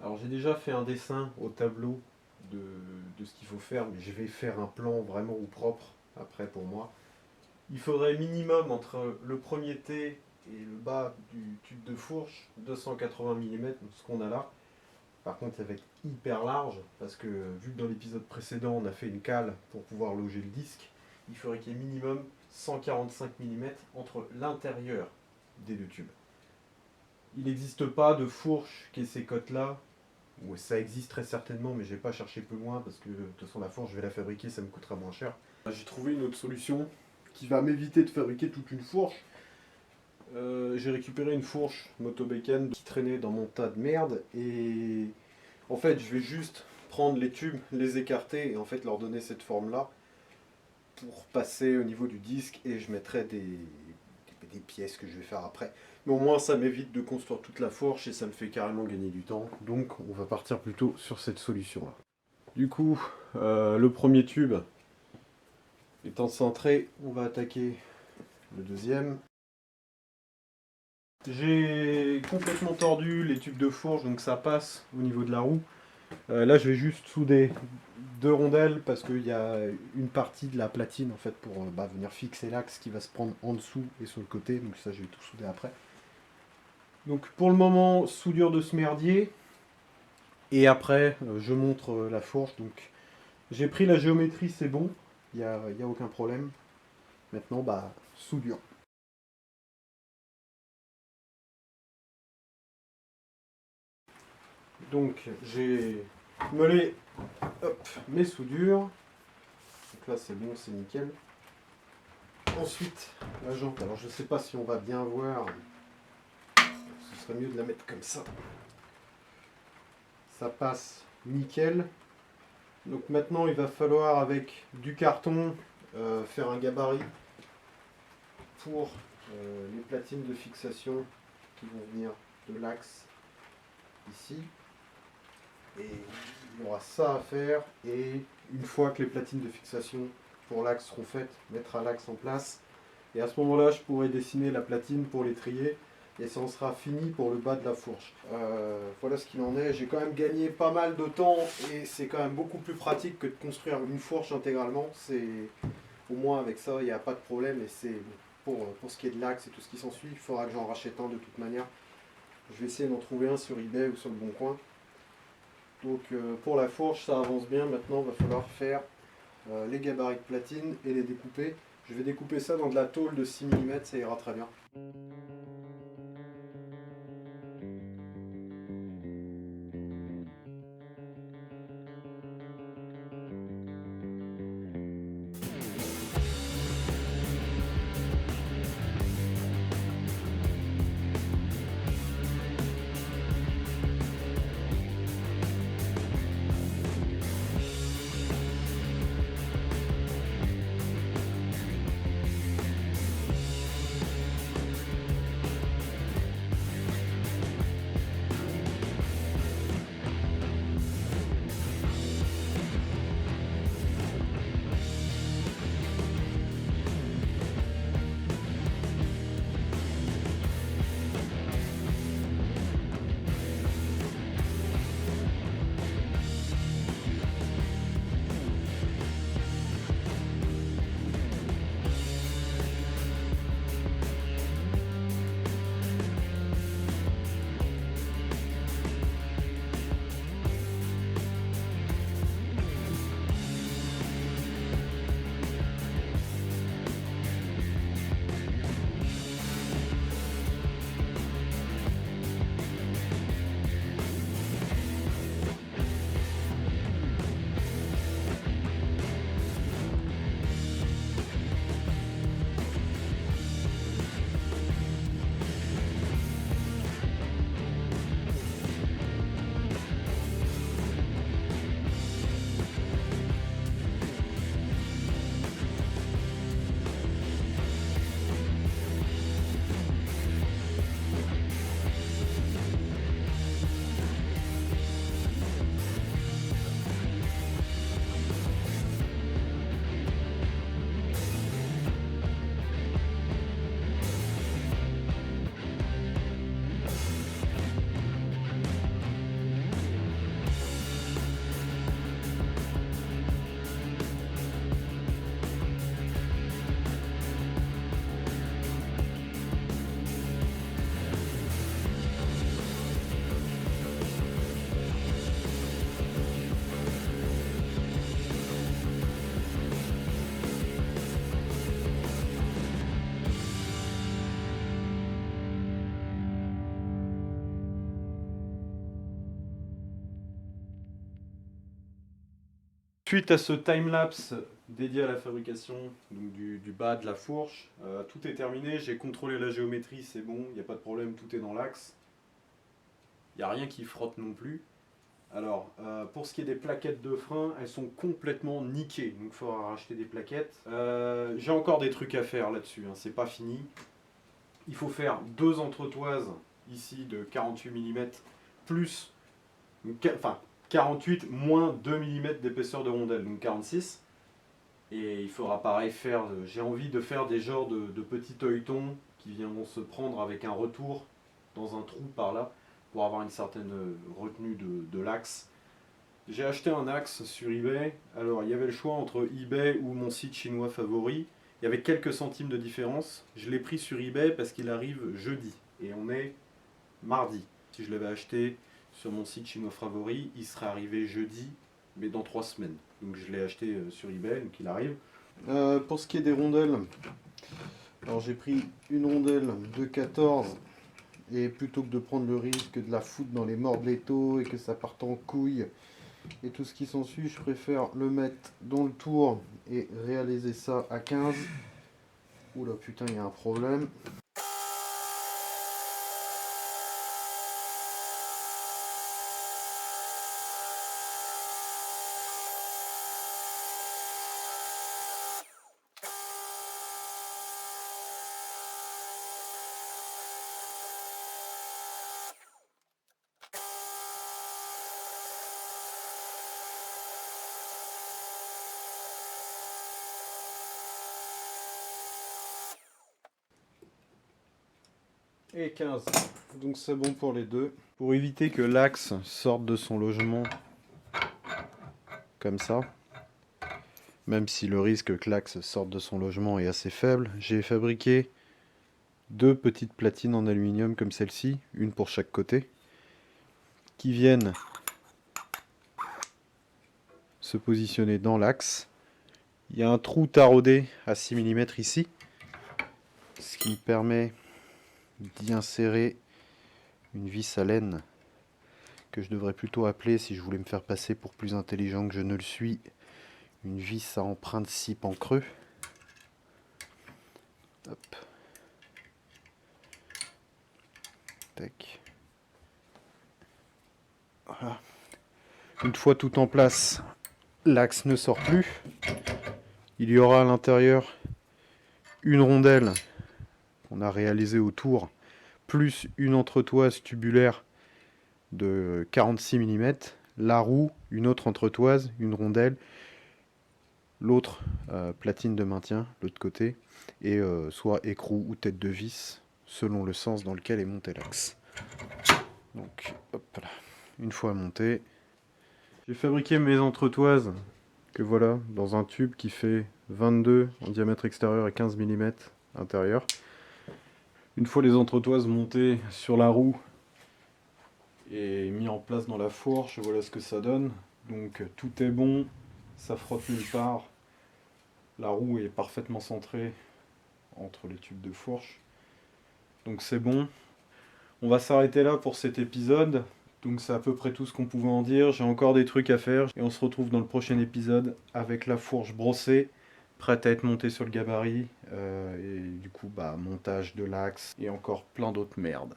Alors j'ai déjà fait un dessin au tableau de, de ce qu'il faut faire, mais je vais faire un plan vraiment au propre après pour moi. Il faudrait minimum entre le premier T et le bas du tube de fourche 280 mm, ce qu'on a là. Par contre ça va être hyper large parce que vu que dans l'épisode précédent on a fait une cale pour pouvoir loger le disque, il faudrait qu'il y ait minimum 145 mm entre l'intérieur des deux tubes. Il n'existe pas de fourche qui ait ces cotes-là. Ouais, ça existe très certainement, mais je vais pas chercher plus loin parce que de toute façon la fourche je vais la fabriquer, ça me coûtera moins cher. J'ai trouvé une autre solution qui va m'éviter de fabriquer toute une fourche. J'ai récupéré une fourche Motobécane qui traînait dans mon tas de merde et en fait je vais juste prendre les tubes, les écarter et en fait leur donner cette forme là pour passer au niveau du disque et je mettrai des pièces que je vais faire après. Mais au moins ça m'évite de construire toute la fourche et ça me fait carrément gagner du temps. Donc on va partir plutôt sur cette solution là. Du coup, le premier tube étant centré, on va attaquer le deuxième. J'ai complètement tordu les tubes de fourche, donc ça passe au niveau de la roue. Là, je vais juste souder deux rondelles parce qu'il y a une partie de la platine en fait pour venir fixer l'axe qui va se prendre en dessous et sur le côté. Donc ça, je vais tout souder après. Donc pour le moment, soudure de ce merdier. Et après, je montre la fourche. Donc j'ai pris la géométrie, c'est bon. Il n'y a aucun problème. Maintenant, soudure. Donc j'ai meulé mes soudures. Donc là c'est bon, c'est nickel. Ensuite la jante. Alors je sais pas si on va bien voir. Ce serait mieux de la mettre comme ça. Ça passe nickel. Donc maintenant il va falloir avec du carton faire un gabarit pour les platines de fixation qui vont venir de l'axe ici. Et il y aura ça à faire et une fois que les platines de fixation pour l'axe seront faites, mettre à l'axe en place. Et à ce moment-là, je pourrai dessiner la platine pour les trier et ça en sera fini pour le bas de la fourche. Voilà ce qu'il en est. J'ai quand même gagné pas mal de temps et c'est quand même beaucoup plus pratique que de construire une fourche intégralement. Au moins avec ça, il n'y a pas de problème et c'est pour ce qui est de l'axe et tout ce qui s'ensuit. Il faudra que j'en rachète un de toute manière. Je vais essayer d'en trouver un sur eBay ou sur le Bon Coin. Donc pour la fourche, ça avance bien. Maintenant, il va falloir faire les gabarits de platine et les découper. Je vais découper ça dans de la tôle de 6 mm, ça ira très bien. Suite à ce time-lapse dédié à la fabrication donc du bas de la fourche, tout est terminé, j'ai contrôlé la géométrie, c'est bon, il n'y a pas de problème, tout est dans l'axe. Il n'y a rien qui frotte non plus. Alors, pour ce qui est des plaquettes de frein, elles sont complètement niquées, donc il faudra racheter des plaquettes. J'ai encore des trucs à faire là-dessus, hein, c'est pas fini. Il faut faire 2 entretoises ici de 48 mm plus, enfin 48 moins 2 mm d'épaisseur de rondelle, donc 46. Et il faudra pareil faire, j'ai envie de faire des genres de petits œilletons qui viendront se prendre avec un retour dans un trou par là pour avoir une certaine retenue de l'axe. J'ai acheté un axe sur eBay. Alors il y avait le choix entre eBay ou mon site chinois favori. Il y avait quelques centimes de différence. Je l'ai pris sur eBay parce qu'il arrive jeudi et on est mardi. Si je l'avais acheté sur mon site chinois favori, il serait arrivé jeudi, mais dans 3 semaines. Donc je l'ai acheté sur eBay, donc il arrive. Pour ce qui est des rondelles, alors j'ai pris une rondelle de 14 et plutôt que de prendre le risque de la foutre dans les mords-de-l'étau et que ça parte en couille et tout ce qui s'ensuit, je préfère le mettre dans le tour et réaliser ça à 15. Oula putain, il y a un problème. Et 15. Donc c'est bon pour les deux. Pour éviter que l'axe sorte de son logement comme ça, même si le risque que l'axe sorte de son logement est assez faible, j'ai fabriqué 2 petites platines en aluminium comme celle-ci, une pour chaque côté, qui viennent se positionner dans l'axe. Il y a un trou taraudé à 6 mm ici, ce qui me permet d'y insérer une vis à laine que je devrais plutôt appeler, si je voulais me faire passer pour plus intelligent que je ne le suis, une vis à empreinte cipe en creux. Hop. Tac. Voilà. Une fois tout en place, l'axe ne sort plus. Il y aura à l'intérieur une rondelle qu'on a réalisée autour, plus une entretoise tubulaire de 46 mm, la roue, une autre entretoise, une rondelle, l'autre platine de maintien, l'autre côté, et soit écrou ou tête de vis, selon le sens dans lequel est monté l'axe. Donc, hop là. Une fois monté, j'ai fabriqué mes entretoises, que voilà, dans un tube qui fait 22 en diamètre extérieur et 15 mm intérieur. Une fois les entretoises montées sur la roue et mis en place dans la fourche, voilà ce que ça donne. Donc tout est bon, ça frotte nulle part. La roue est parfaitement centrée entre les tubes de fourche. Donc c'est bon. On va s'arrêter là pour cet épisode. Donc c'est à peu près tout ce qu'on pouvait en dire. J'ai encore des trucs à faire. Et on se retrouve dans le prochain épisode avec la fourche brossée, prête à être montée sur le gabarit. Et du coup, montage de l'axe et encore plein d'autres merdes.